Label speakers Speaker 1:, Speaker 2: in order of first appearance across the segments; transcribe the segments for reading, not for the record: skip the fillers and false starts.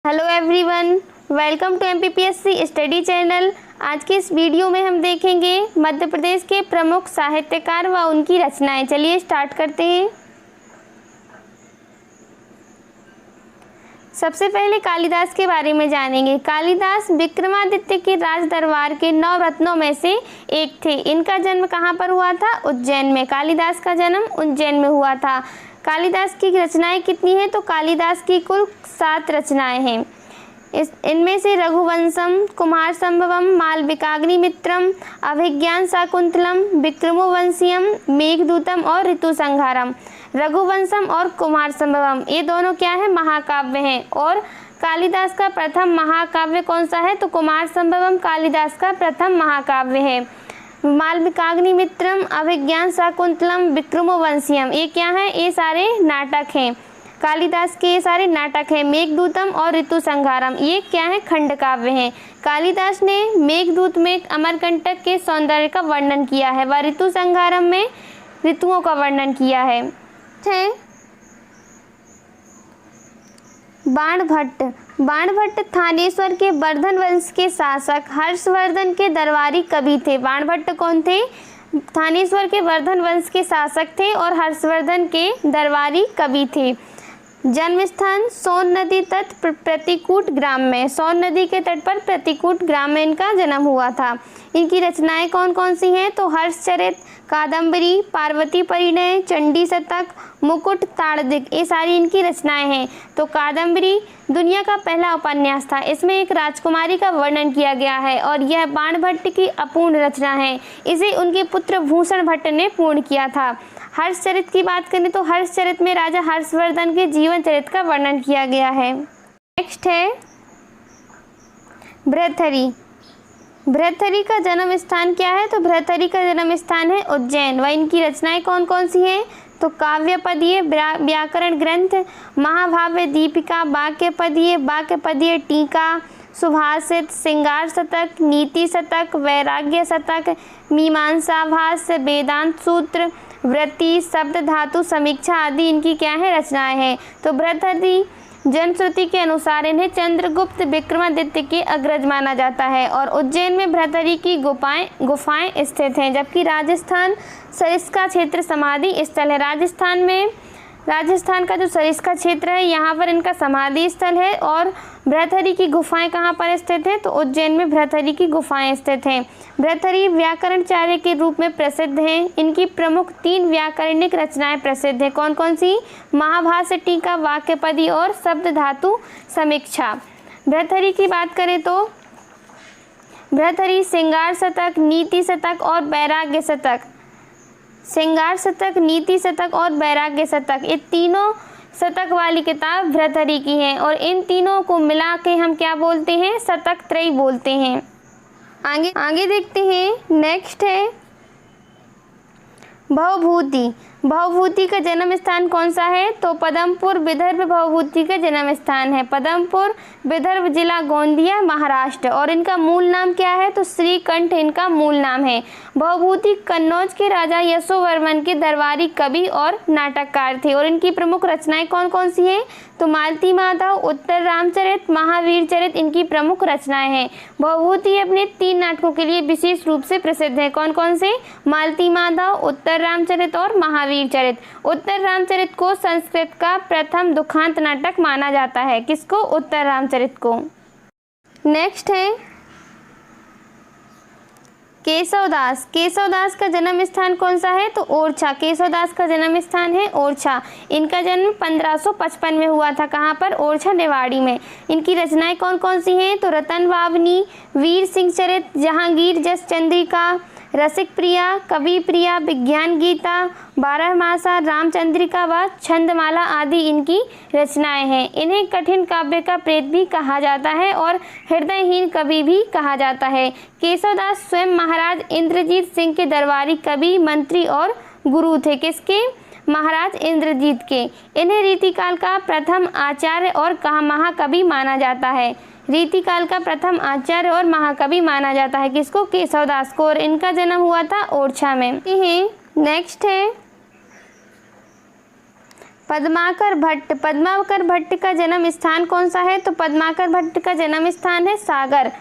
Speaker 1: Hello everyone, welcome to MPPSC study channel. आज के इस वीडियो में हम देखेंगे मध्य प्रदेश के प्रमुख साहित्यकार व उनकी रचनाएं। चलिए स्टार्ट करते हैं। सबसे पहले कालिदास के बारे में जानेंगे। कालिदास विक्रमादित्य के राज दरबार के 9 रत्नों में से एक थे। इनका जन्म कहाँ पर हुआ था? उज्जैन में। कालिदास का जन्म उज्जैन में हुआ था। कालिदास की रचनाएं कितनी हैं? तो कालिदास की कुल 7 रचनाएं हैं। इनमें से रघुवंशम, कुमार संभवम, मालविकाग्निमित्रम, अभिज्ञान शाकुंतलम, विक्रमोवंशियम, मेघदूतम और ऋतु संहारम। रघुवंशम और कुमार संभवम ये दोनों क्या है? महाकाव्य हैं। और कालिदास का प्रथम महाकाव्य कौन सा है? तो कुमार संभवम कालिदास का प्रथम महाकाव्य है। मालविकाग्निमित्रम, अभिज्ञान शाकुंतलम, विक्रमोवंशियम ये क्या है? ये सारे नाटक हैं। कालिदास के ये सारे नाटक हैं। मेघदूतम और ऋतु संहारम ये क्या है? खंड काव्य हैं। कालिदास ने मेघदूत में अमरकंटक के सौंदर्य का वर्णन किया है व ऋतु संहारम में ऋतुओं का वर्णन किया है। बाणभट्ट। बाणभट्ट थानेश्वर के वर्धन वंश के शासक हर्षवर्धन के दरबारी कवि थे। बाणभट्ट कौन थे? थानेश्वर के वर्धन वंश के शासक थे और हर्षवर्धन के दरबारी कवि थे। जन्म स्थान सोन नदी तट प्रतिकूट ग्राम में। सोन नदी के तट पर प्रतिकूट ग्राम में इनका जन्म हुआ था। इनकी रचनाएं कौन कौन सी हैं? तो हर्षचरित, कादम्बरी, पार्वती परिणय, चंडी शतक, मुकुट, ताड़दिक ये सारी इनकी रचनाएं हैं। तो कादम्बरी दुनिया का पहला उपन्यास था। इसमें एक राजकुमारी का वर्णन किया गया है और यह बाणभट्ट की अपूर्ण रचना है। इसे उनके पुत्र भूषण भट्ट ने पूर्ण किया था। हर्षचरित की बात करें तो हर्षचरित में राजा हर्षवर्धन के जीवन चरित्र का वर्णन किया गया है। नेक्स्ट है भृतहरि। भृतहरि का जन्म स्थान क्या है? तो भृतहरि का जन्म स्थान है उज्जैन। व इनकी रचनाएं कौन कौन सी हैं? तो काव्यपदीय व्याकरण ग्रंथ, महाभाव्य दीपिका, वाक्यपदीय टीका, सुभाषित, श्रृंगार शतक, नीति शतक, वैराग्य शतक, मीमांसा भाष्य, वेदांत सूत्र, वृत्ति, शब्द धातु समीक्षा आदि इनकी क्या है? रचनाएं हैं। तो भृतहरि जनश्रुति के अनुसार इन्हें चंद्रगुप्त विक्रमादित्य के अग्रज माना जाता है और उज्जैन में भृतहरि की गुफाएं स्थित हैं। जबकि राजस्थान सरिस्का क्षेत्र समाधि स्थल है। राजस्थान का जो सरिस्का क्षेत्र है यहाँ पर इनका समाधि स्थल है। और भृतहरि की गुफाएं कहाँ पर स्थित हैं? तो उज्जैन में भृतहरि की गुफाएं स्थित हैं। भृतहरि व्याकरणाचार्य के रूप में प्रसिद्ध हैं। इनकी प्रमुख 3 व्याकरणिक रचनाएं प्रसिद्ध हैं। कौन कौन सी? महाभाष्य, टीका, वाक्यपदी और शब्द धातु समीक्षा। भृतहरि की बात करें तो भृतहरि श्रृंगार शतक, नीति शतक और वैराग्य शतक, श्रृंगार शतक, नीति शतक और वैराग्य शतक ये तीनों शतक वाली किताब भृतहरि की है। और इन तीनों को मिला के हम क्या बोलते हैं? शतक त्रयी बोलते हैं। आगे देखते हैं। नेक्स्ट है भवभूति। भवभूति का जन्म स्थान कौन सा है? तो पदमपुर विदर्भ भवभूति का जन्म स्थान है। पदमपुर विदर्भ जिला गोंदिया महाराष्ट्र। और इनका मूल नाम क्या है? तो श्रीकंठ इनका मूल नाम है। भवभूति कन्नौज के राजा यशोवर्मन के दरबारी कवि और नाटककार थे। और इनकी प्रमुख रचनाएं कौन कौन सी हैं? तो मालती माधव, उत्तर रामचरित, महावीर चरित इनकी प्रमुख रचनाएं हैं। भवभूति अपने 3 नाटकों के लिए विशेष रूप से प्रसिद्ध है। कौन कौन से? मालती माधव, उत्तर रामचरित और महावीर चरित। उत्तर रामचरित को संस्कृत का प्रथम दुखांत नाटक माना जाता है। किसको? उत्तर रामचरित को। नेक्स्ट है केशवदास। केशवदास का जन्म स्थान कौन सा है? तो ओरछा। केशवदास का जन्म स्थान है ओरछा। इनका जन्म 1555 में हुआ था। कहाँ पर? ओरछा निवाड़ी में। इनकी रचनाएं कौन कौन सी हैं? तो रतन वावनी, वीर सिंह चरित, जहांगीर जस चंद्रिका, रसिक प्रिया, कवि प्रिया, विज्ञान गीता, 12 मासा, रामचंद्रिका व छंदमाला आदि इनकी रचनाएं हैं। इन्हें कठिन काव्य का प्रेत भी कहा जाता है और हृदयहीन कवि भी कहा जाता है। केशवदास स्वयं महाराज इंद्रजीत सिंह के दरबारी कवि, मंत्री और गुरु थे। किसके? महाराज इंद्रजीत के। इन्हें रीतिकाल का प्रथम आचार्य और महाकवि माना जाता है। रीतिकाल का प्रथम आचार्य और महाकवि माना जाता है। किसको? केशवदास को। और इनका जन्म हुआ था ओरछा में। नेक्स्ट है पद्माकर भट्ट। पद्माकर भट्ट का जन्म स्थान कौन सा है? तो पद्माकर भट्ट का जन्म स्थान है सागर।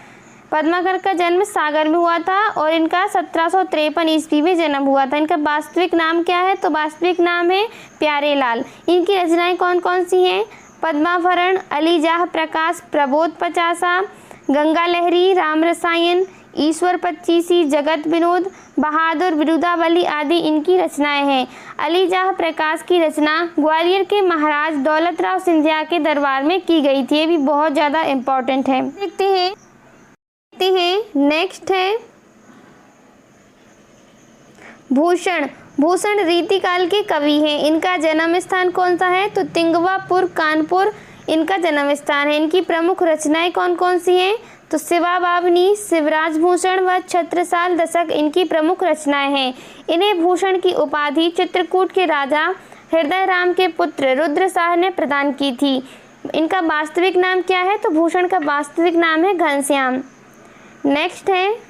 Speaker 1: पद्माकर का जन्म सागर में हुआ था और इनका 1753 ईस्वी में जन्म हुआ था। इनका वास्तविक नाम क्या है? तो वास्तविक नाम है प्यारेलाल। इनकी रचनाएं कौन कौन सी हैं? पद्माभरण, अलीजाह प्रकाश, प्रबोध पचासा, गंगा लहरी, राम रसायन, ईश्वर पच्चीसी, जगत विनोद, बहादुर, विरुदावली आदि इनकी रचनाएं हैं। अलीजाह प्रकाश की रचना ग्वालियर के महाराज दौलत राव सिंधिया के दरबार में की गई थी। ये भी बहुत ज़्यादा इम्पोर्टेंट है। देखते हैं नेक्स्ट है भूषण। भूषण रीतिकाल के कवि हैं। इनका जन्म स्थान कौन सा है? तो तिंगवापुर, कानपुर इनका जन्म स्थान है। इनकी प्रमुख रचनाएं कौन कौन सी हैं? तो शिवा बावनी, शिवराज भूषण व छत्रसाल दशक इनकी प्रमुख रचनाएं हैं। इन्हें भूषण की उपाधि चित्रकूट के राजा हृदय राम के पुत्र रुद्र शाह ने प्रदान की थी। इनका वास्तविक नाम क्या है? तो भूषण का वास्तविक नाम है घनश्याम। नेक्स्ट है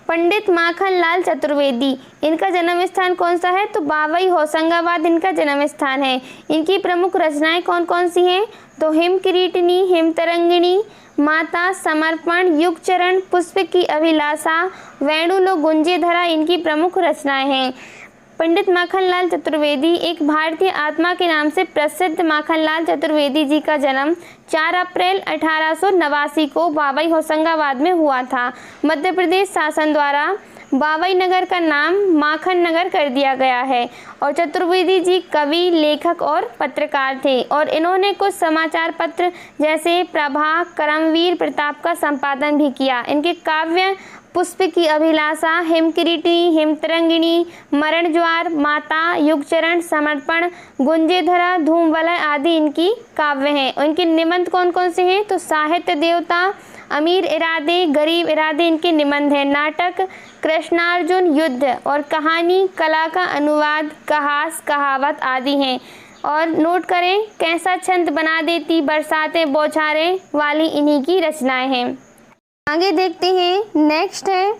Speaker 1: पंडित माखनलाल चतुर्वेदी। इनका जन्म स्थान कौन सा है? तो बावई होशंगाबाद इनका जन्म स्थान है। इनकी प्रमुख रचनाएं कौन कौन सी हैं? तो हिम किरीटिनी, हिम तरंगिणी, माता, समर्पण, युग चरण, पुष्प की अभिलाषा, वेणुलो गुंजे धरा इनकी प्रमुख रचनाएं हैं। पंडित माखनलाल चतुर्वेदी एक भारतीय आत्मा के नाम से प्रसिद्ध माखनलाल चतुर्वेदी जी का जन्म 4 अप्रैल 1889 को बावई होशंगाबाद में हुआ था। मध्य प्रदेश शासन द्वारा बावई नगर का नाम माखन नगर कर दिया गया है। और चतुर्वेदी जी कवि, लेखक और पत्रकार थे और इन्होंने कुछ समाचार पत्र जैसे प्रभा, करमवीर प्रताप का संपादन भी किया। इनके काव्य पुष्प की अभिलाषा, हिमकिरीटी, हिमतरंगिणी, मरण ज्वार, माता, युगचरण, समर्पण, गुंजेधरा, धूमवलय आदि इनकी काव्य हैं। इनके निबंध कौन कौन से हैं? तो साहित्य देवता, अमीर इरादे, गरीब इरादे इनके निबंध हैं। नाटक कृष्णार्जुन युद्ध और कहानी कला का अनुवाद, कहास, कहावत आदि हैं। और नोट करें, कैसा छंद बना देती बरसातें बौछारें वाली इन्हीं की रचनाएं हैं। आगे देखते हैं। नेक्स्ट है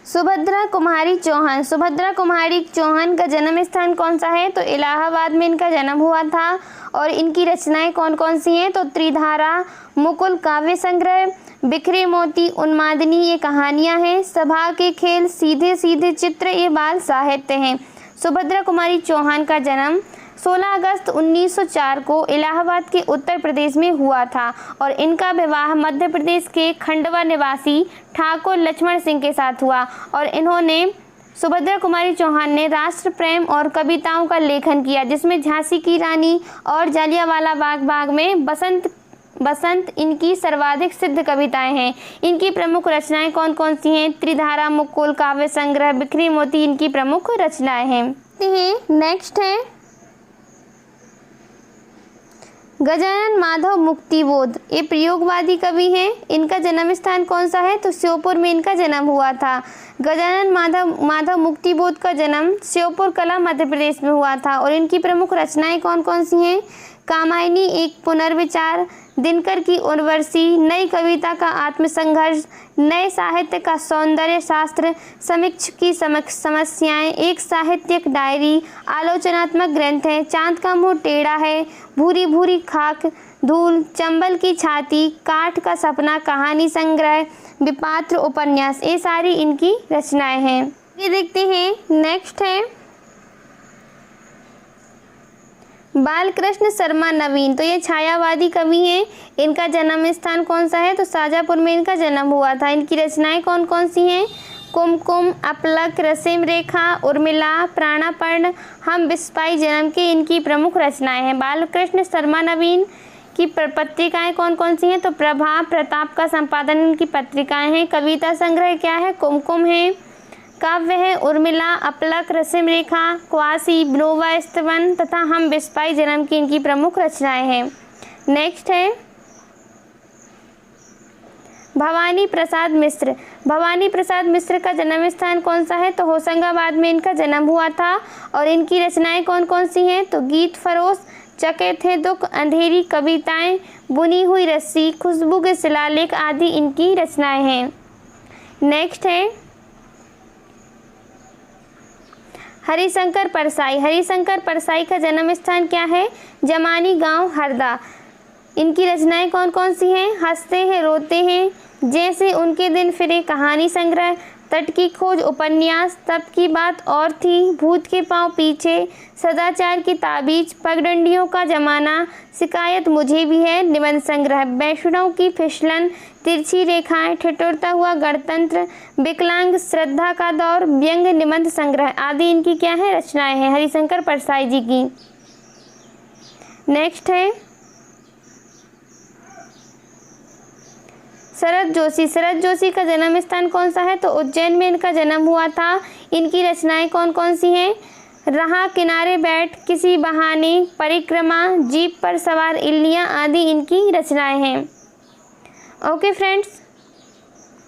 Speaker 1: सुभद्रा कुमारी चौहान। सुभद्रा कुमारी चौहान का जन्म स्थान कौन सा है? तो इलाहाबाद में इनका जन्म हुआ था। और इनकी रचनाएं कौन कौन सी हैं? तो त्रिधारा, मुकुल काव्य संग्रह, बिखरे मोती, उन्मादिनी ये कहानियां हैं। सभा के खेल, सीधे सीधे चित्र ये बाल साहित्य हैं। सुभद्रा कुमारी चौहान का जन्म 16 अगस्त 1904 को इलाहाबाद के उत्तर प्रदेश में हुआ था और इनका विवाह मध्य प्रदेश के खंडवा निवासी ठाकुर लक्ष्मण सिंह के साथ हुआ। और इन्होंने सुभद्रा कुमारी चौहान ने राष्ट्र प्रेम और कविताओं का लेखन किया, जिसमें झांसी की रानी और जालियांवाला बाग में बसंत इनकी सर्वाधिक सिद्ध कविताएं हैं। इनकी प्रमुख रचनाएं कौन कौन सी हैं? त्रिधारा, मुकुल काव्य संग्रह, बिखरे मोती इनकी प्रमुख रचनाएं हैं। नेक्स्ट है गजानन माधव मुक्तिबोध। ये प्रयोगवादी कवि हैं। इनका जन्म स्थान कौन सा है? तो श्योपुर में इनका जन्म हुआ था। गजानन माधव मुक्तिबोध का जन्म श्योपुर कला मध्य प्रदेश में हुआ था। और इनकी प्रमुख रचनाएं कौन कौन सी हैं? कामायनी एक पुनर्विचार, दिनकर की उर्वशी, नई कविता का आत्मसंघर्ष, नए साहित्य का सौंदर्य शास्त्र, समीक्ष की समस्याएं, एक साहित्यिक डायरी, आलोचनात्मक ग्रंथ है, चांद का मुंह टेढ़ा है, भूरी भूरी खाक, धूल, चंबल की छाती, काठ का सपना, कहानी संग्रह, विपात्र उपन्यास, ये सारी इनकी रचनाएं हैं। ये देखते हैं। नेक्स्ट है बालकृष्ण शर्मा नवीन। तो ये छायावादी कवि हैं। इनका जन्म स्थान कौन सा है? तो शाजापुर में इनका जन्म हुआ था। इनकी रचनाएं कौन कौन सी हैं? कुमकुम, अपलक, रसीम रेखा, उर्मिला, प्राणापर्ण, हम बिस्पाई जन्म के इनकी प्रमुख रचनाएं हैं। बालकृष्ण शर्मा नवीन की पत्रिकाएं कौन कौन सी हैं? तो प्रभा, प्रताप का संपादन इनकी पत्रिकाएं हैं। कविता संग्रह क्या है? कुमकुम है। काव्य है उर्मिला, अपलक, रसीम रेखा, क्वासी, नोवा स्तवन तथा हम बिस्पाई जन्म की इनकी प्रमुख रचनाएं हैं। नेक्स्ट है भवानी प्रसाद मिश्र। भवानी प्रसाद मिश्र का जन्म स्थान कौन सा है? तो होशंगाबाद में इनका जन्म हुआ था। और इनकी रचनाएं कौन कौन सी हैं? तो गीत फरोश, चके थे दुख, अंधेरी कविताएं, बुनी हुई रस्सी, खुशबू के शिलालेख आदि इनकी रचनाएं हैं। नेक्स्ट है हरिशंकर परसाई, हरिशंकर परसाई का जन्म स्थान क्या है? जमानी गांव, हरदा। इनकी रचनाएं कौन कौन सी हैं? हंसते हैं रोते हैं, जैसे उनके दिन फिरे, कहानी संग्रह, तट की खोज, उपन्यास, तब की बात और थी, भूत के पांव पीछे, सदाचार की ताबीज, पगडंडियों का जमाना, शिकायत मुझे भी है, निबंध संग्रह, वैष्णव की फिसलन, तिरछी रेखाएं, ठिठुरता हुआ गणतंत्र, विकलांग, श्रद्धा का दौर, व्यंग निबंध संग्रह आदि इनकी क्या है? रचनाएं हैं हरिशंकर परसाई जी की। नेक्स्ट है शरद जोशी। शरद जोशी का जन्म स्थान कौन सा है? तो उज्जैन में इनका जन्म हुआ था। इनकी रचनाएं कौन कौन सी हैं? रहा किनारे बैठ, किसी बहाने, परिक्रमा, जीप पर सवार इल्लियां आदि इनकी रचनाएं हैं। Okay friends,